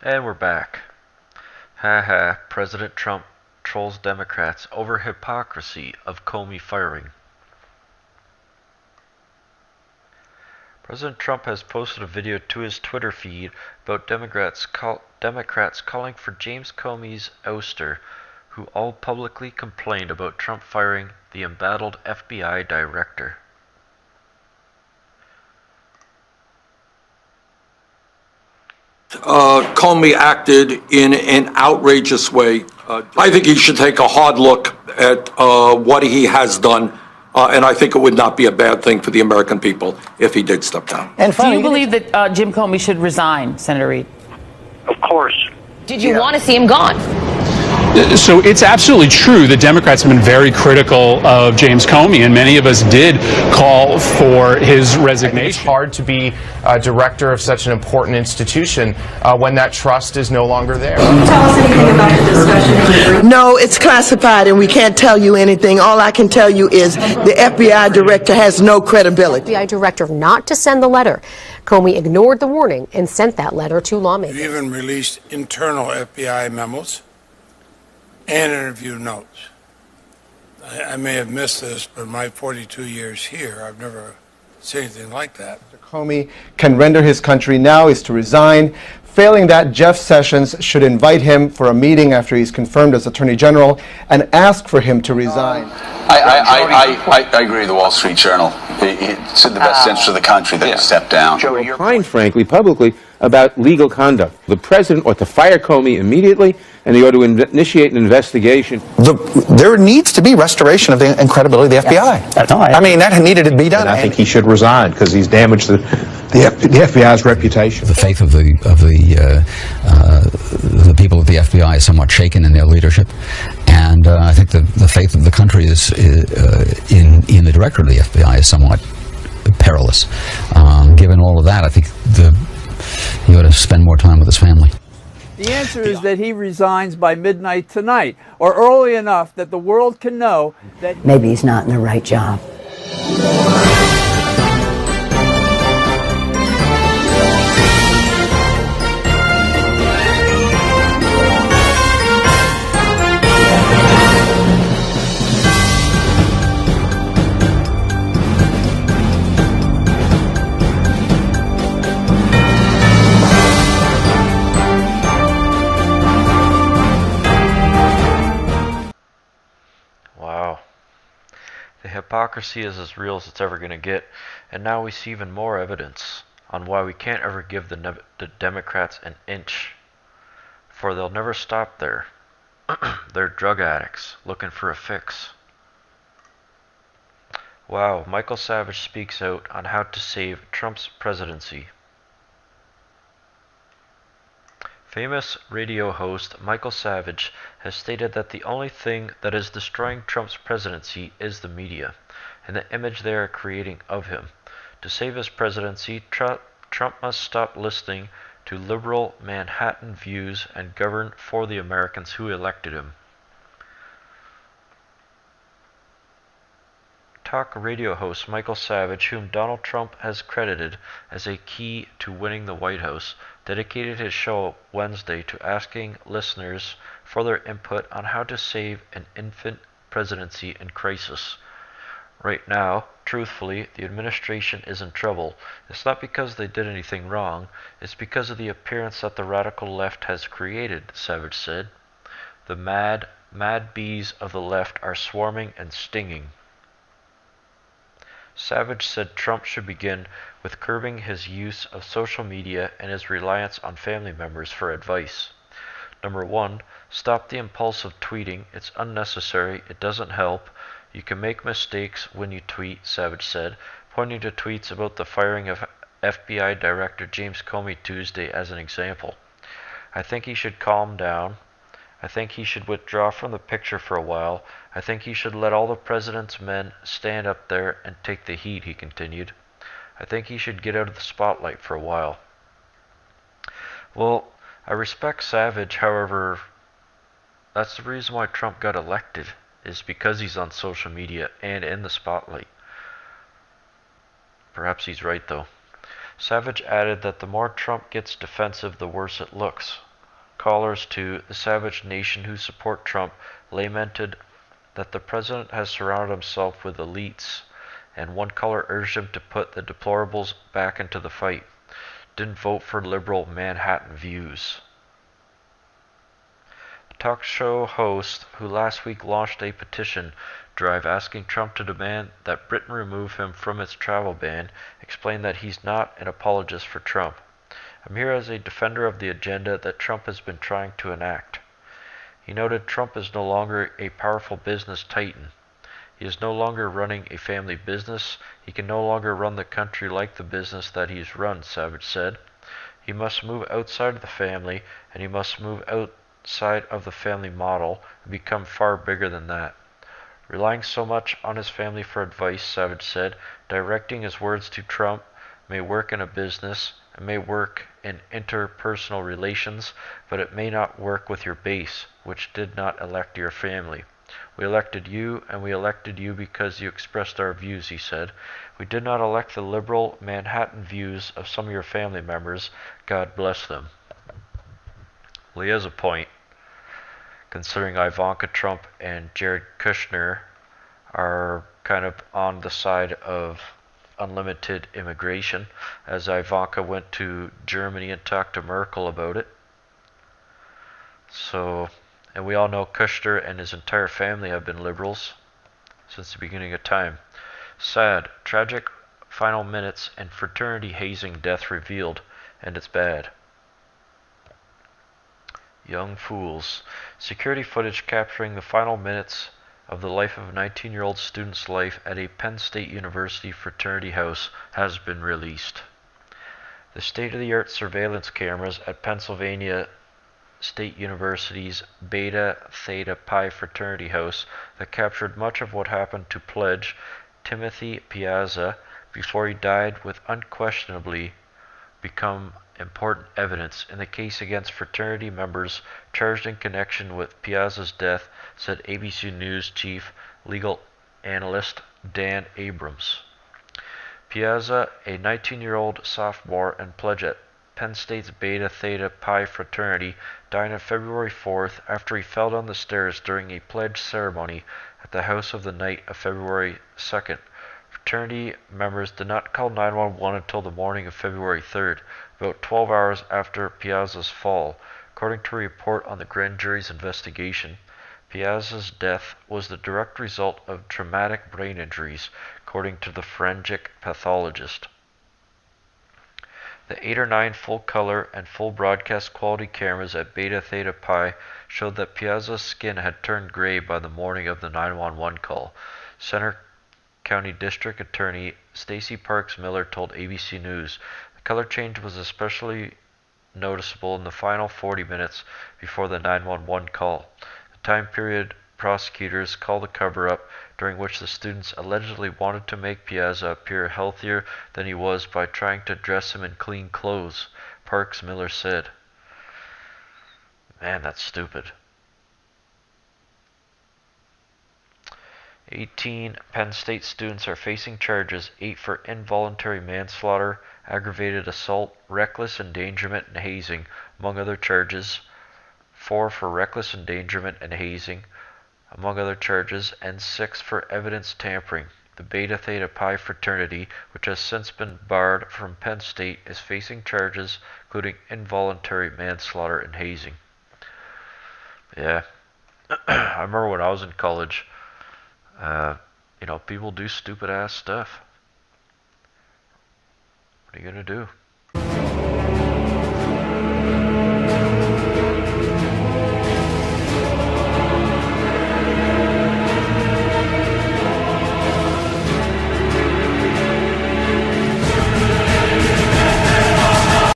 And we're back. Haha, President Trump trolls Democrats over hypocrisy of Comey firing. President Trump has posted a video to his Twitter feed about Democrats calling for James Comey's ouster, who all publicly complained about Trump firing the embattled FBI director. Comey acted in an outrageous way. I think he should take a hard look at what he has done, and I think it would not be a bad thing for the American people if he did step down. And finally, do you believe that Jim Comey should resign, Senator Reid? Of course. Did you want to see him gone? So it's absolutely true that Democrats have been very critical of James Comey, and many of us did call for his resignation. It's hard to be a director of such an important institution when that trust is no longer there. Can you tell us anything about the discussion? No, it's classified and we can't tell you anything. All I can tell you is the FBI director has no credibility. FBI director not to send the letter. Comey ignored the warning and sent that letter to lawmakers. You even released internal FBI memos and interview notes. I may have missed this, but in my 42 years here, I've never seen anything like that. Comey can render his country now is to resign. Failing that, Jeff Sessions should invite him for a meeting after he's confirmed as Attorney General and ask for him to resign. I agree with the Wall Street Journal. It's in the best interest of the country that he step down. Joey, you're fine, frankly, publicly, about legal conduct. The president ought to fire Comey immediately, and he ought to initiate an investigation. There needs to be restoration of the credibility of the FBI. I mean, that needed to be done. And I think he should resign because he's damaged the FBI's reputation. The faith of the people of the FBI is somewhat shaken in their leadership, and I think the faith of the country is in the director of the FBI is somewhat perilous. Given all of that, I think he ought to spend more time with his family. The answer is that he resigns by midnight tonight, or early enough that the world can know that maybe he's not in the right job. Hypocrisy is as real as it's ever going to get, and now we see even more evidence on why we can't ever give the Democrats an inch, for they'll never stop there. They're drug addicts looking for a fix. Wow, Michael Savage speaks out on how to save Trump's presidency. Famous radio host Michael Savage has stated that the only thing that is destroying Trump's presidency is the media, and the image they are creating of him. To save his presidency, Trump must stop listening to liberal Manhattan views and govern for the Americans who elected him. Talk radio host Michael Savage, whom Donald Trump has credited as a key to winning the White House, dedicated his show Wednesday to asking listeners for their input on how to save an infant presidency in crisis. Right now, truthfully, the administration is in trouble. It's not because they did anything wrong, it's because of the appearance that the radical left has created, Savage said. The mad bees of the left are swarming and stinging. Savage said Trump should begin with curbing his use of social media and his reliance on family members for advice. Number 1, stop the impulsive tweeting. It's unnecessary. It doesn't help. You can make mistakes when you tweet, Savage said, pointing to tweets about the firing of FBI Director James Comey Tuesday as an example. I think he should calm down. I think he should withdraw from the picture for a while. I think he should let all the president's men stand up there and take the heat, he continued. I think he should get out of the spotlight for a while. Well, I respect Savage, however, that's the reason why Trump got elected, is because he's on social media and in the spotlight. Perhaps he's right, though. Savage added that the more Trump gets defensive, the worse it looks. callers to the savage nation who support Trump lamented that the president has surrounded himself with elites, and one caller urged him to put the deplorables back into the fight. Didn't vote for liberal Manhattan views. The talk show host, who last week launched a petition drive asking Trump to demand that Britain remove him from its travel ban, explained that he's not an apologist for Trump. I'm here as a defender of the agenda that Trump has been trying to enact. He noted Trump is no longer a powerful business titan. He is no longer running a family business. He can no longer run the country like the business that he's run, Savage said. He must move outside of the family, and he must move outside of the family model and become far bigger than that. Relying so much on his family for advice, Savage said, directing his words to Trump may work in a business, it may work in interpersonal relations, but it may not work with your base, which did not elect your family. We elected you, and we elected you because you expressed our views, he said. We did not elect the liberal Manhattan views of some of your family members. God bless them. Well, he has a point, considering Ivanka Trump and Jared Kushner are kind of on the side of unlimited immigration, as Ivanka went to Germany and talked to Merkel about it. So, and we all know Kushner and his entire family have been liberals since the beginning of time. Sad, tragic final minutes and fraternity hazing death revealed, and it's bad. Young fools. Security footage capturing the final minutes of the life of a 19-year-old student's life at a Penn State University fraternity house has been released. The state-of-the-art surveillance cameras at Pennsylvania State University's Beta Theta Pi fraternity house that captured much of what happened to pledge Timothy Piazza before he died would unquestionably become important evidence in the case against fraternity members charged in connection with Piazza's death, said ABC News chief legal analyst Dan Abrams. Piazza, a 19-year-old sophomore and pledge at Penn State's Beta Theta Pi fraternity, died on February 4th after he fell down the stairs during a pledge ceremony at the house of the night of February 2nd. Fraternity members did not call 911 until the morning of February 3rd, about 12 hours after Piazza's fall. According to a report on the grand jury's investigation, Piazza's death was the direct result of traumatic brain injuries, according to the forensic pathologist. The 8 or 9 full-color and full broadcast quality cameras at Beta Theta Pi showed that Piazza's skin had turned gray by the morning of the 911 call. Center County District Attorney Stacey Parks Miller told ABC News the color change was especially noticeable in the final 40 minutes before the 911 call, the time period prosecutors called the cover-up during which the students allegedly wanted to make Piazza appear healthier than he was by trying to dress him in clean clothes, Parks Miller said. Man, that's stupid. 18 Penn State students are facing charges, 8 for involuntary manslaughter, aggravated assault, reckless endangerment, and hazing, among other charges, 4 for reckless endangerment and hazing, among other charges, and 6 for evidence tampering. The Beta Theta Pi fraternity, which has since been barred from Penn State, is facing charges including involuntary manslaughter and hazing. Yeah, I remember when I was in college, people do stupid ass stuff. What are you gonna do?